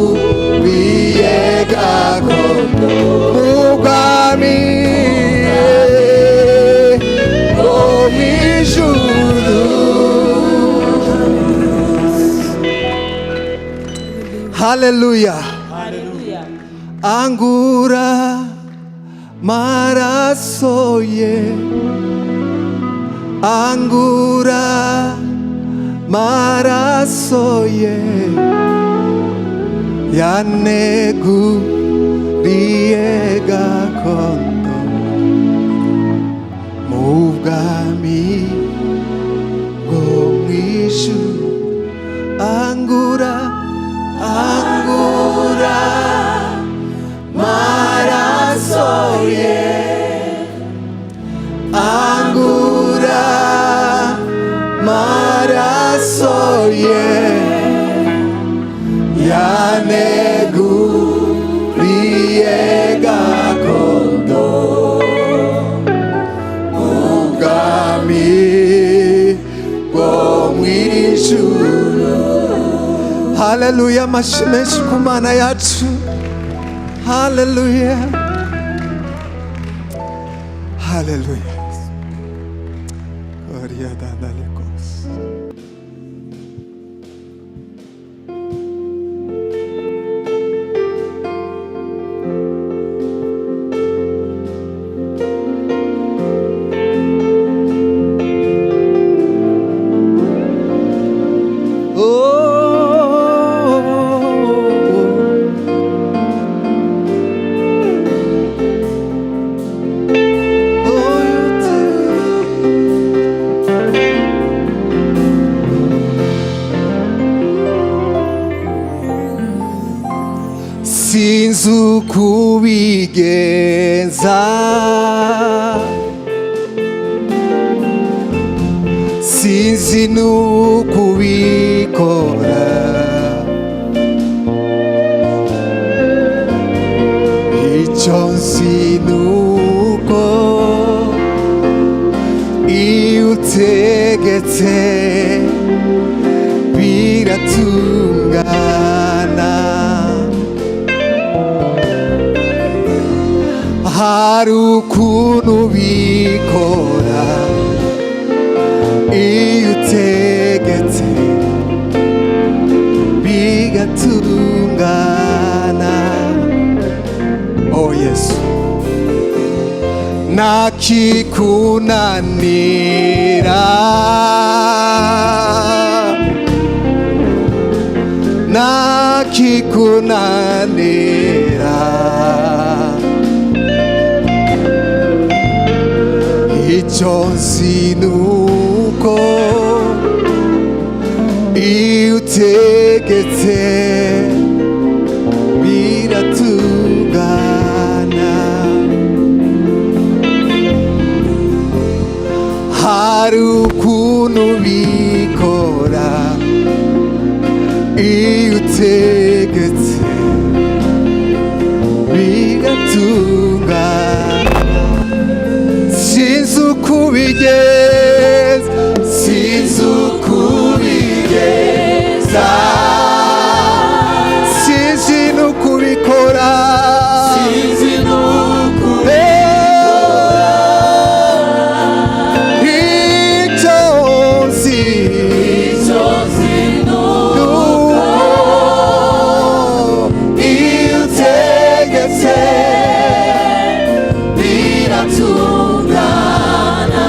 yaneguriye gakondo mu bwami bwo mw'ijuru. Haleluya. Angura maraso ye, angura maraso ye, yaneguriye gakondo mu bwami bwo mw'ijuru. Angura, angura maraso ye, angura maraso ye, yaneguriye gakondo mu bwami bwo mw'ijuru. Haleluya. Amashyi menshi ku Mana yacu. Haleluya. Haleluya. Gloria a Dios. Sinzi uko ubigenza, sinzi n'uko ubikora, icyo nzi n'uko iyo utegetse biratungana. Hari ukuntu ubikora iyo utegetse bigatungana. Oh Yesu, nakikunanira, nakikunanira, icyo nzi n'uko iyo utegetse biratungana. hari ukuntu ubikora iyo utegetse bigatungana. Sinzi uko ubigenza, sinzi uko ubigenza, sinzi n'uko ubikora, sinzi n'uko ubikora, icyo nzi n'uko iyo utegetse biratungana.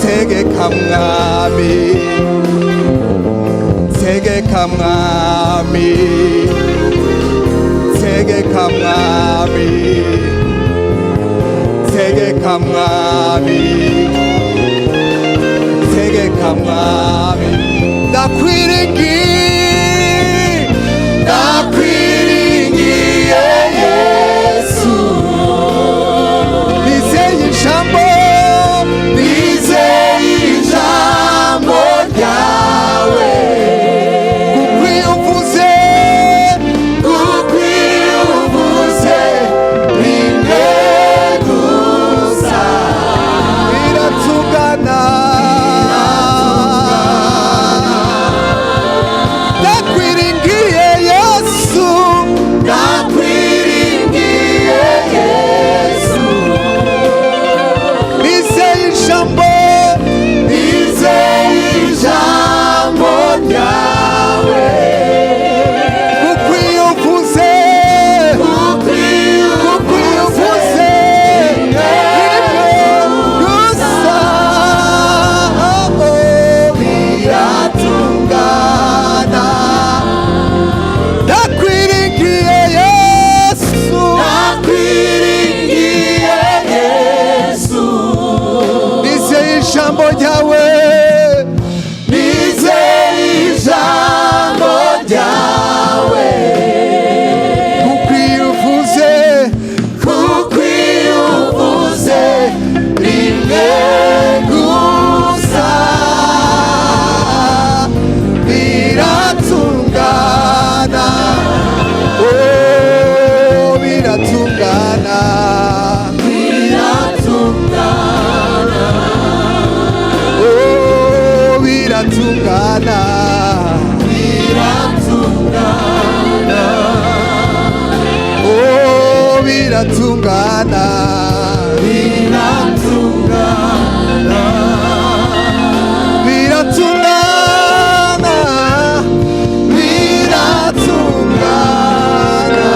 tegeka mwami, tegeka mwami, tegeka mwami, tegeka mwami, tegeka mwami. Ndakwiringiye Yesu, nizeye ijambo, nizeye ijambo ryawe, kuko iyo uvuze rimwe gusa biratungana. Ndakwiringiye Yesu, ndakwiringiye Yesu, nizeye ijambo, nizeye ijambo ryawe, kuko iyo uvuze rimwe gusa biratungana. Ndakwiringiye Yesu, ndakwiringiye Yesu, nizeye ijambo ryawe, nizeye ijambo ryawe, kuko iyo uvuze rimwe gusa biratungana. Oh, biratungana, biratungana, oh, biratungana, biratungana, oh, biratungana, biratungana, biratungana, biratungana.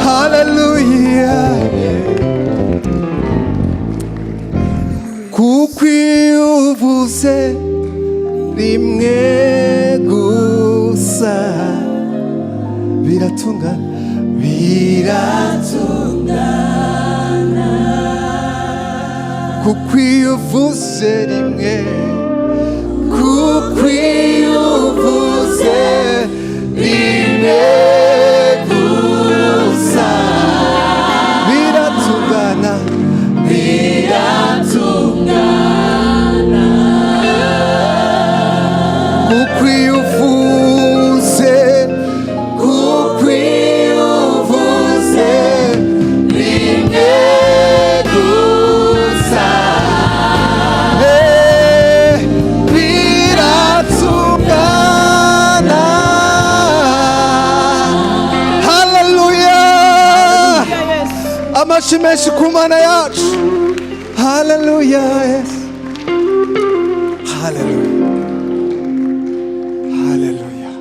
Hallelujah. Kuko iyo uvuze rimwe gusa biratungana, biratungana, kuko iyo uvuze rimwe, kuko iyo uvuze rimwe gusa biratungana, biratungana, kuko iyo uvuze rimwe gusa biratungana. Hallelujah. Amashyi menshi ku Mana yacu. Hallelujah. Yes. Hallelujah. Hallelujah.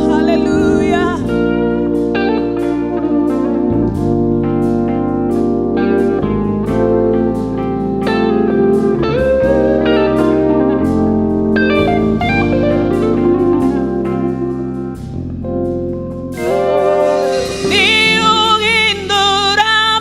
Hallelujah. Ni un indura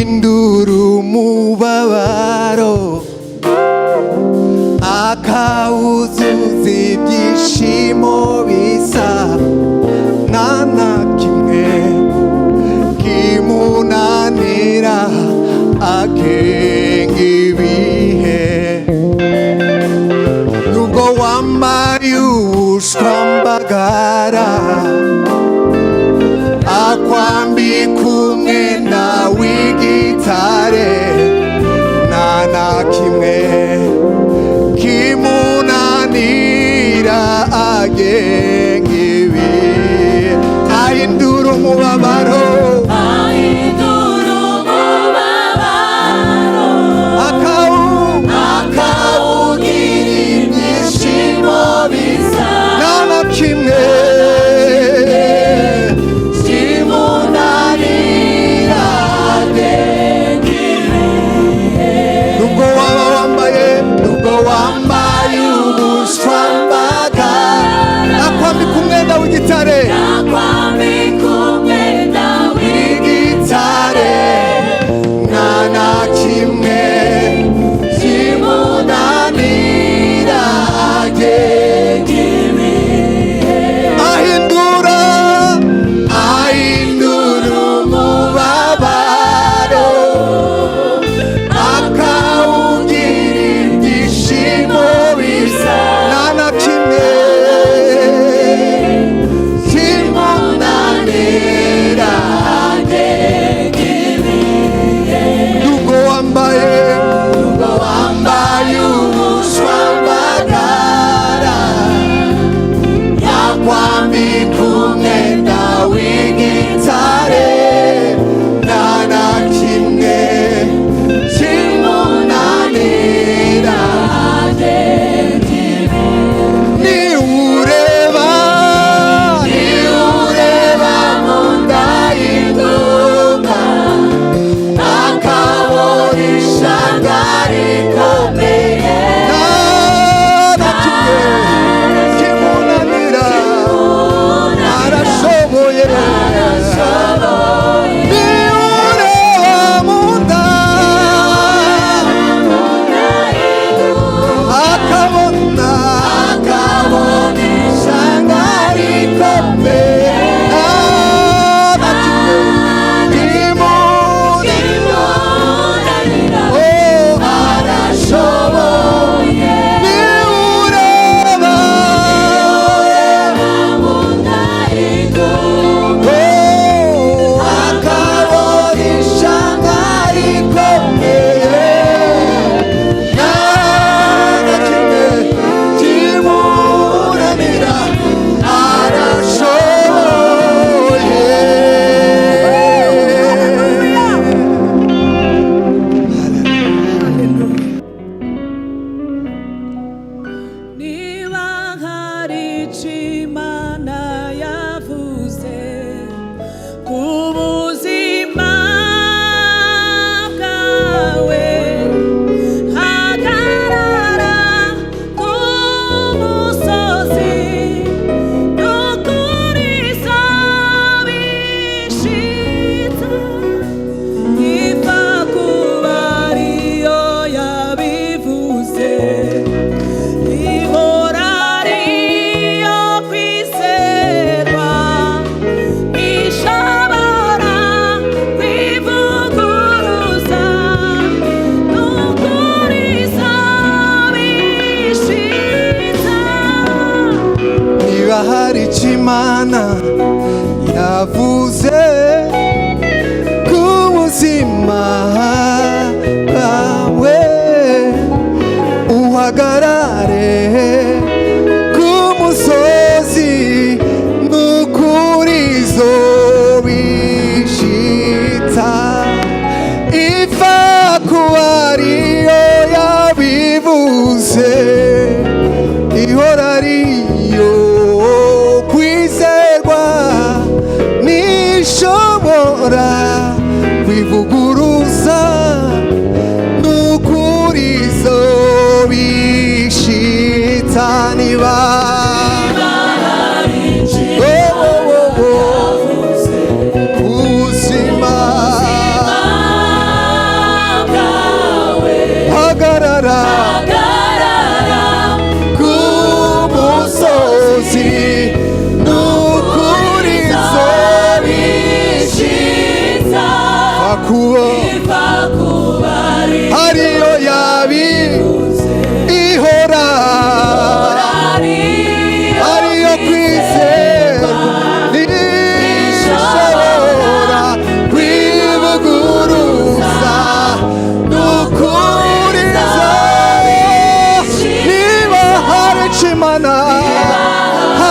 ahindura umubabaro akawuzuza ibyishimo bisa nta na kimwe kimunanira agenga ibihe nubwo wambaye ubushwambagara akwambika umwenda w'igitare nta na kimwe kimunanira agenga ibihe ahindura umubabaro akawugira ibyishimo bisa nta na kimwe kimunanira agenga ibihe nubwo wambaye ubushwambagara akwambika umwenda w'igitare nta na kimwe kimunanira agenga ibihe ahindura umubabaro akawugira ibyishimo bisa nta na kimwe kimunanira agenga ibihe nubwo wambaye ubushwambagara yakwambika umwenda w'igitare nta na kimwe kimunanira agenga ibihe niwureba mu nda y'intumwa akabona ishanga rikomeye nta na kimwe kimunanira arashoboye niwureba mu nda akabona ishanga rikomeye nta na kimwe kimunanira arashoboye niwureba akabona ishanga rikomeye nta na kimwe kimunanira niba hari icyo Imana yavuze ku buzima bwawe hagarara ku musozi n'ukuri izabishitsa ipfa kuba ariyo yabivuze ihora ariyo kwizerwa ishobora kwivuguruza n'ukuri izabishitsa niba hari icyo Imana yavuze ku buzima bwawe uhagarare ku musozi n'ukuri izobishitsa ipfa kuba ariyo yabivuze ihora ariyo kwizerwa nishobora kwivuguruza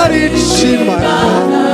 hari inshingano